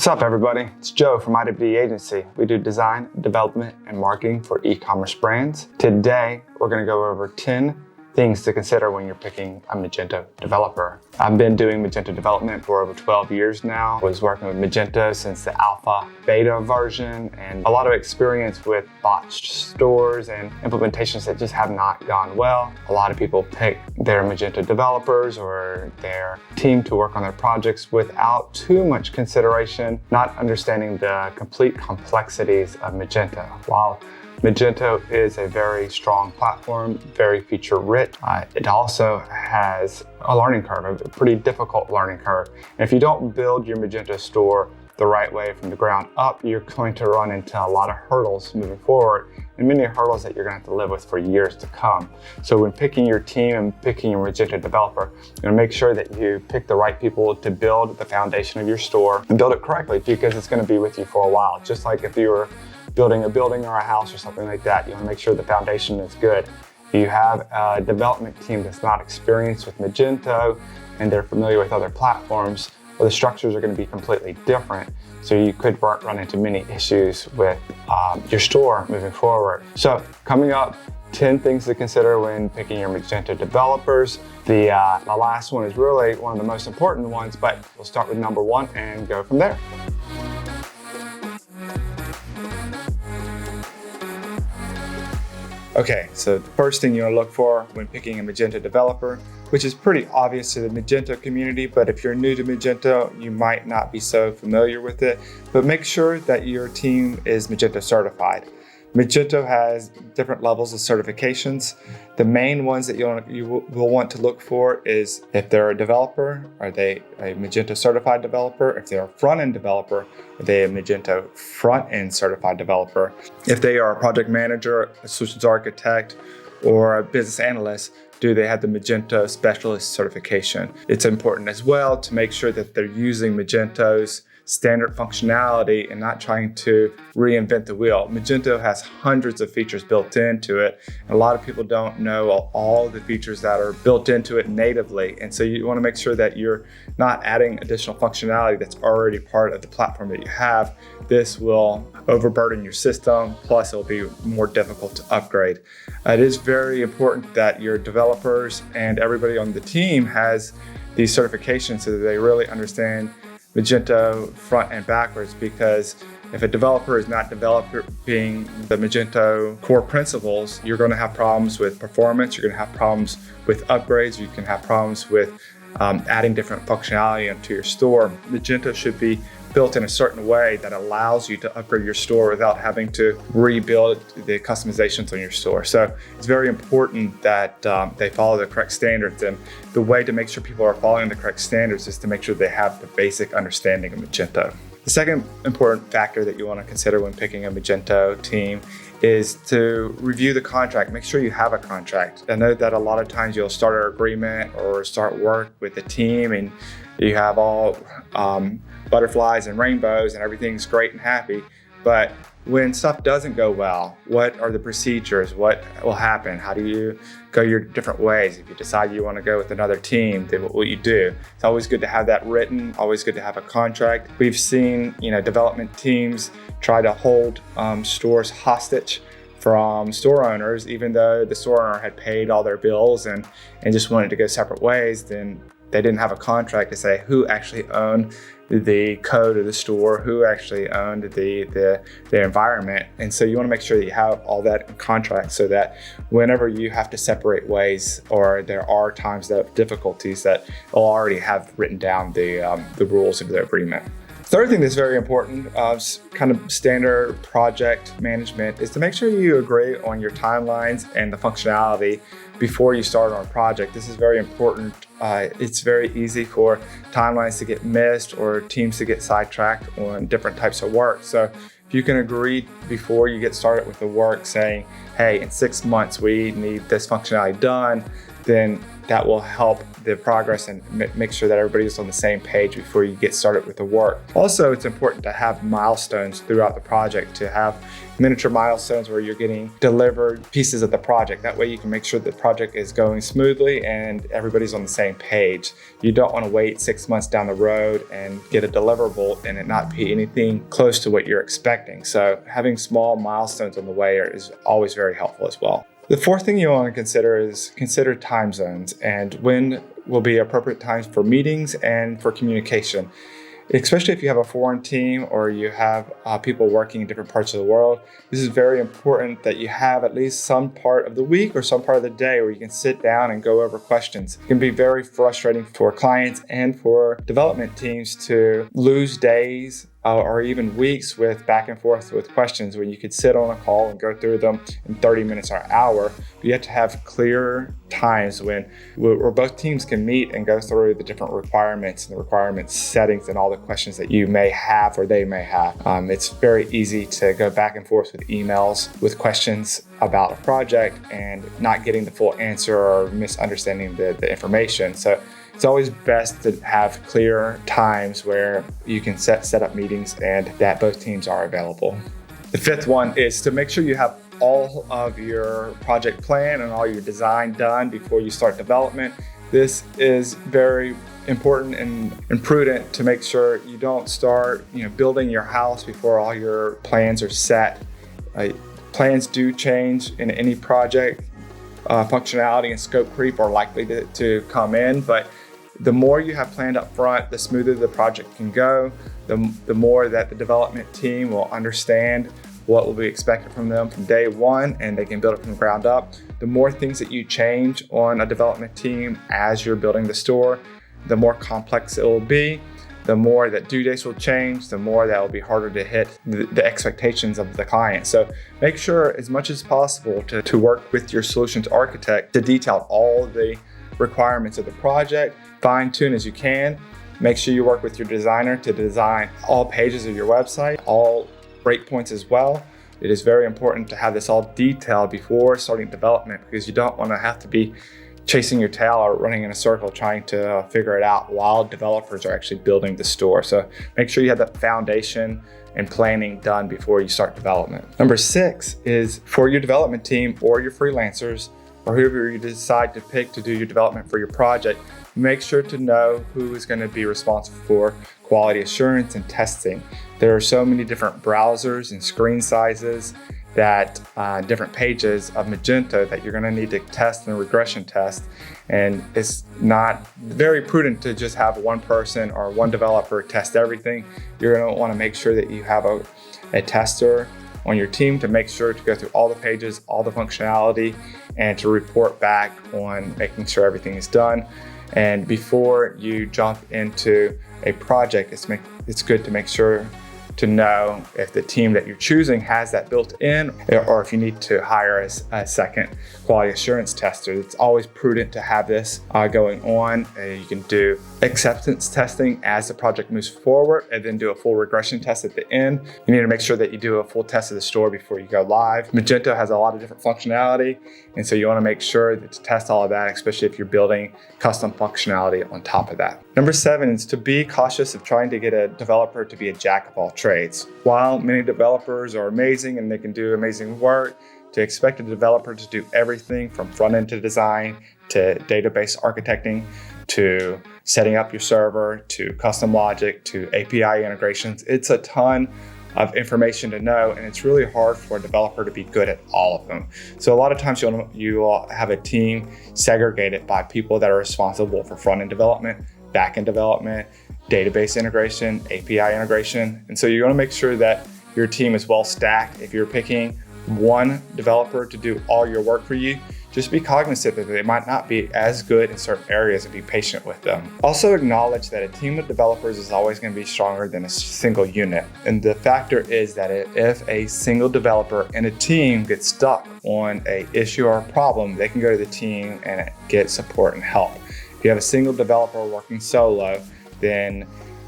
What's up, everybody? It's Joe from IWD Agency. We do design, development, and marketing for e-commerce brands. Today, we're going to go over 10 things to consider when you're picking a Magento developer. I've been doing Magento development for over 12 years now. I was working with Magento since the alpha beta version, and a lot of experience with botched stores and implementations that just have not gone well. A lot of people pick their Magento developers or their team to work on their projects without too much consideration, not understanding the complete complexities of Magento. While Magento is a very strong platform, very feature-rich. It also has a learning curve, a pretty difficult learning curve. And if you don't build your Magento store the right way from the ground up, you're going to run into a lot of hurdles moving forward, and many hurdles that you're going to have to live with for years to come. So when picking your team and picking your Magento developer, you're going to make sure that you pick the right people to build the foundation of your store and build it correctly, because it's going to be with you for a while. Just like if you were building a building or a house or something like that, you want to make sure the foundation is good. If you have a development team that's not experienced with Magento and they're familiar with other platforms, well, the structures are going to be completely different. So you could run into many issues with your store moving forward. So coming up, 10 things to consider when picking your Magento developers. The last one is really one of the most important ones, but we'll start with number one and go from there. Okay, so the first thing you want to look for when picking a Magento developer, which is pretty obvious to the Magento community, but if you're new to Magento, you might not be so familiar with it, but make sure that your team is Magento certified. Magento has different levels of certifications. The main ones that you will want to look for is if they're a developer, are they a Magento certified developer? If they're a front-end developer, are they a Magento front-end certified developer? If they are a project manager, a solutions architect, or a business analyst, do they have the Magento specialist certification? It's important as well to make sure that they're using Magento's standard functionality and not trying to reinvent the wheel. Magento has hundreds of features built into it, and a lot of people don't know all the features that are built into it natively. And so you want to make sure that you're not adding additional functionality that's already part of the platform that you have. This will overburden your system, plus it'll be more difficult to upgrade. It is very important that your developers and everybody on the team has these certifications so that they really understand Magento front and backwards, because if a developer is not developing the Magento core principles, you're going to have problems with performance, you're going to have problems with upgrades, you can have problems with adding different functionality into your store. Magento should be built in a certain way that allows you to upgrade your store without having to rebuild the customizations on your store. So it's very important that they follow the correct standards, and the way to make sure people are following the correct standards is to make sure they have the basic understanding of Magento. The second important factor that you want to consider when picking a Magento team is to review the contract. Make sure you have a contract. I know that a lot of times you'll start an agreement or start work with the team and you have all butterflies and rainbows and everything's great and happy, but when stuff doesn't go well, what are the procedures? What will happen? How do you go your different ways? If you decide you want to go with another team, then what will you do? It's always good to have that written, always good to have a contract. We've seen, development teams try to hold stores hostage from store owners, even though the store owner had paid all their bills and just wanted to go separate ways. Then they didn't have a contract to say who actually owned the code of the store, who actually owned the environment. And so you want to make sure that you have all that in contract so that whenever you have to separate ways or there are times that have difficulties, that they'll already have written down the rules of the agreement. Third thing that's very important, kind of standard project management, is to make sure you agree on your timelines and the functionality before you start on a project. This is very important. It's very easy for timelines to get missed or teams to get sidetracked on different types of work. So if you can agree before you get started with the work saying, hey, in 6 months we need this functionality done, then that will help the progress and make sure that everybody's on the same page before you get started with the work. Also, it's important to have milestones throughout the project, to have miniature milestones where you're getting delivered pieces of the project. That way you can make sure the project is going smoothly and everybody's on the same page. You don't want to wait 6 months down the road and get a deliverable and it not be anything close to what you're expecting. So having small milestones on the way is always very helpful as well. The fourth thing you want to consider is time zones and when will be appropriate times for meetings and for communication. Especially if you have a foreign team or you have people working in different parts of the world, this is very important that you have at least some part of the week or some part of the day where you can sit down and go over questions. It can be very frustrating for clients and for development teams to lose days or even weeks with back and forth with questions when you could sit on a call and go through them in 30 minutes or an hour. But you have to have clear times where both teams can meet and go through the different requirements and the requirement settings and all the questions that you may have or they may have. It's very easy to go back and forth with emails with questions about a project and not getting the full answer or misunderstanding the information. So it's always best to have clear times where you can set up meetings and that both teams are available. The fifth one is to make sure you have all of your project plan and all your design done before you start development. This is very important and prudent to make sure you don't start building your house before all your plans are set. Plans do change in any project. Functionality and scope creep are likely to come in, but the more you have planned up front, the smoother the project can go, the more that the development team will understand what will be expected from them from day one and they can build it from the ground up. The more things that you change on a development team as you're building the store, the more complex it will be, the more that due dates will change, the more that will be harder to hit the expectations of the client. So make sure as much as possible to work with your solutions architect to detail all the requirements of the project, fine tune as you can. Make sure you work with your designer to design all pages of your website, all breakpoints as well. It is very important to have this all detailed before starting development because you don't want to have to be chasing your tail or running in a circle trying to figure it out while developers are actually building the store. So make sure you have that foundation and planning done before you start development. Number 6 is for your development team or your freelancers or whoever you decide to pick to do your development for your project, make sure to know who is going to be responsible for quality assurance and testing. There are so many different browsers and screen sizes that different pages of Magento that you're going to need to test and regression test. And it's not very prudent to just have one person or one developer test everything. You're going to want to make sure that you have a tester on your team to make sure to go through all the pages, all the functionality, and to report back on making sure everything is done. And before you jump into a project, it's good to make sure to know if the team that you're choosing has that built in, or if you need to hire a second quality assurance tester. It's always prudent to have this going on. You can do acceptance testing as the project moves forward and then do a full regression test at the end. You need to make sure that you do a full test of the store before you go live. Magento has a lot of different functionality, and so you want to make sure to test all of that, especially if you're building custom functionality on top of that. Number 7 is to be cautious of trying to get a developer to be a jack of all trades. While many developers are amazing and they can do amazing work, to expect a developer to do everything from front-end to design, to database architecting, to setting up your server, to custom logic, to API integrations, it's a ton of information to know, and it's really hard for a developer to be good at all of them. So a lot of times you'll have a team segregated by people that are responsible for front-end development, back-end development, database integration, API integration. And so you want to make sure that your team is well stacked. If you're picking one developer to do all your work for you, just be cognizant that they might not be as good in certain areas and be patient with them. Also acknowledge that a team of developers is always going to be stronger than a single unit. And the factor is that if a single developer in a team gets stuck on an issue or a problem, they can go to the team and get support and help. If you have a single developer working solo, then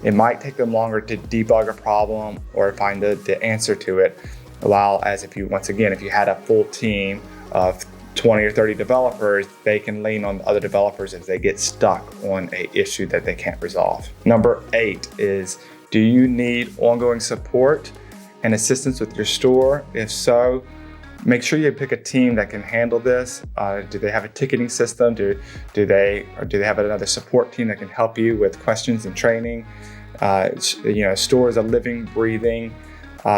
it might take them longer to debug a problem or find the answer to it. While as if you had a full team of 20 or 30 developers, they can lean on the other developers if they get stuck on an issue that they can't resolve. Number 8 is, do you need ongoing support and assistance with your store? If so, make sure you pick a team that can handle this. Do they have a ticketing system? Do they have another support team that can help you with questions and training? Store is a living, breathing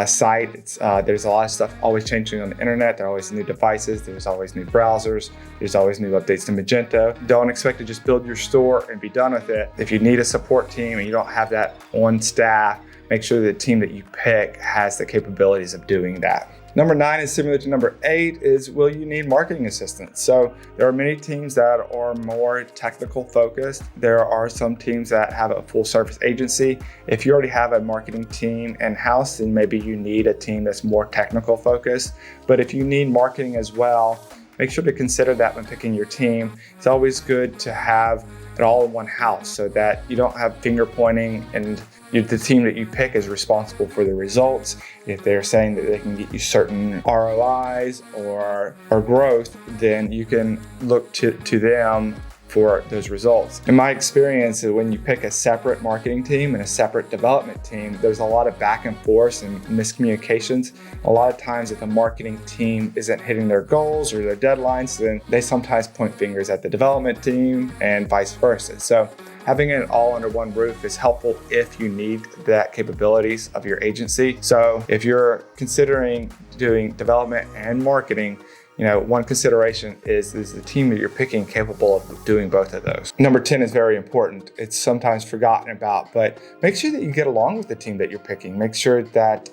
site. There's a lot of stuff always changing on the internet. There are always new devices. There's always new browsers. There's always new updates to Magento. Don't expect to just build your store and be done with it. If you need a support team and you don't have that on staff, make sure the team that you pick has the capabilities of doing that. Number 9 is similar to number 8 is, will you need marketing assistance? So there are many teams that are more technical focused. There are some teams that have a full service agency. If you already have a marketing team in-house, then maybe you need a team that's more technical focused. But if you need marketing as well, make sure to consider that when picking your team. It's always good to have it all in one house so that you don't have finger pointing and the team that you pick is responsible for the results. If they're saying that they can get you certain ROIs or growth, then you can look to them for those results. In my experience, when you pick a separate marketing team and a separate development team, there's a lot of back and forth and miscommunications. A lot of times if the marketing team isn't hitting their goals or their deadlines, then they sometimes point fingers at the development team and vice versa. So having it all under one roof is helpful if you need that capabilities of your agency. So if you're considering doing development and marketing, one consideration is the team that you're picking capable of doing both of those. Number 10 is very important. It's sometimes forgotten about, but make sure that you get along with the team that you're picking. Make sure that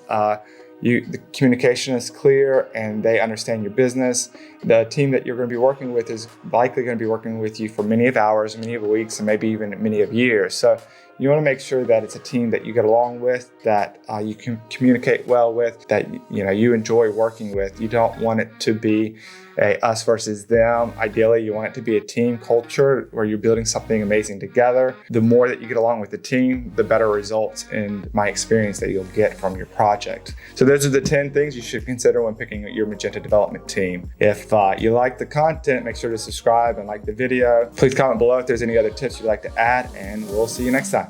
the communication is clear and they understand your business. The team that you're going to be working with is likely going to be working with you for many of hours, many of weeks, and maybe even many of years. So you want to make sure that it's a team that you get along with, that you can communicate well with, that you enjoy working with. You don't want it to be a us versus them. Ideally, you want it to be a team culture where you're building something amazing together. The more that you get along with the team, the better results in my experience that you'll get from your project. So those are the 10 things you should consider when picking your Magento development team. If you like the content, make sure to subscribe and like the video. Please comment below if there's any other tips you'd like to add, and we'll see you next time.